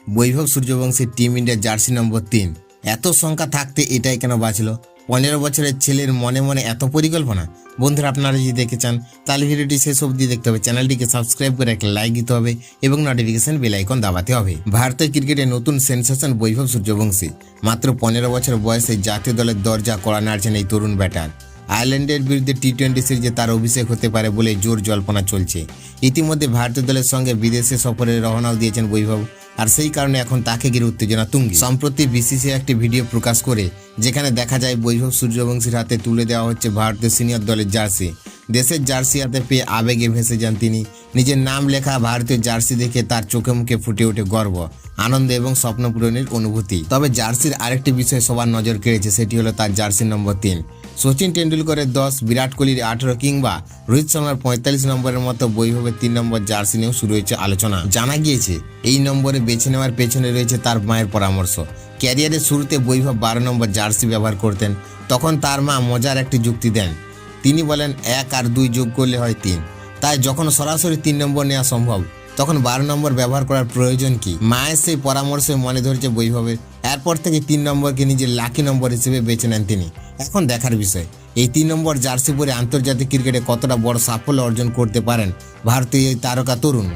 বৈভব সূর্যবংশীর team ইন্ডিয়ার jersey নম্বর 3 এত সংখ্যা থাকতে এটাই কেন বাঁচলো? 15 বছরের ছেলের মনে মনে এত পরিকল্পনা। বন্ধুরা, আপনারা যদি দেখতে চান তাহলে ভিডিওটি শেষ অবধি দেখতে হবে, চ্যানেলটিকে সাবস্ক্রাইব করে একটা লাইক দিতে হবে এবং নোটিফিকেশন বেল আইকন দাবাতে হবে। ভারতের ক্রিকেটে নতুন সেন্সেশন বৈভব সূর্যবংশী। মাত্র 15 বছর বয়সে জাতীয় দলের দরজা কড়া নাড়ছেন এই তরুণ ব্যাটার। আয়ারল্যান্ডের বিরুদ্ধে টি-20 সিরিজে তার অভিষেক হতে পারে বলে জোর জল্পনা চলছে। ইতিমধ্যে ভারতীয় দলের সঙ্গে বিদেশে সফরে রওনাও দিয়েছেন বৈভব, আর সেই কারণে এখন তাকে ঘিরে উত্তেজনা তুঙ্গে। সম্প্রতি বিসিসিআই একটি ভিডিও প্রকাশ করে যেখানে দেখা যায় বৈভব সূর্যবংশীর হাতে তুলে দেওয়া হচ্ছে ভারতীয় সিনিয়র দলের জার্সি। দেশের জার্সি হাতে পেয়ে আবেগে ভেসে যান তিনি। নিজের নাম লেখা ভারতীয় জার্সি দেখে তার চোখে মুখে ফুটে ওঠে গর্ব, আনন্দ এবং স্বপ্ন পূরণের অনুভূতি। তবে জার্সির আরেকটি বিষয়ে সবার নজর কেড়েছে, সেটি হলো তার জার্সি নম্বর 3। সচিন টেন্ডুলকরের 10, বিরাট কোহলির 18 কিংবা রোহিত শর্মার 45 নম্বরের মতো বৈভবের 3 নম্বর জার্সি নিয়েও শুরু হয়েছে আলোচনা। জানা গিয়েছে এই নম্বরে বেছে নেওয়ার পেছনে রয়েছে তার মায়ের পরামর্শ। ক্যারিয়ারের শুরুতে বৈভব 12 নম্বর জার্সি ব্যবহার করতেন, তখন তার মা মজার একটি যুক্তি দেন। তিনি বলেন 1 আর 2 যোগ করলে হয় 3, তাই যখন সরাসরি 3 নম্বর নেওয়া সম্ভব তখন 12 নম্বর ব্যবহার করার প্রয়োজন কি? মায়ের সেই পরামর্শে মনে ধরেছে বৈভবের। এরপর থেকে 3 নম্বরকে নিজের লাকি নম্বর হিসেবে বেছে নেন তিনি। এখন দেখার বিষয় এই 3 নম্বর জার্সি পরে আন্তর্জাতিক ক্রিকেটে কতটা বড় সাফল্য অর্জন করতে পারেন ভারতীয় এই তারকা তরুণ।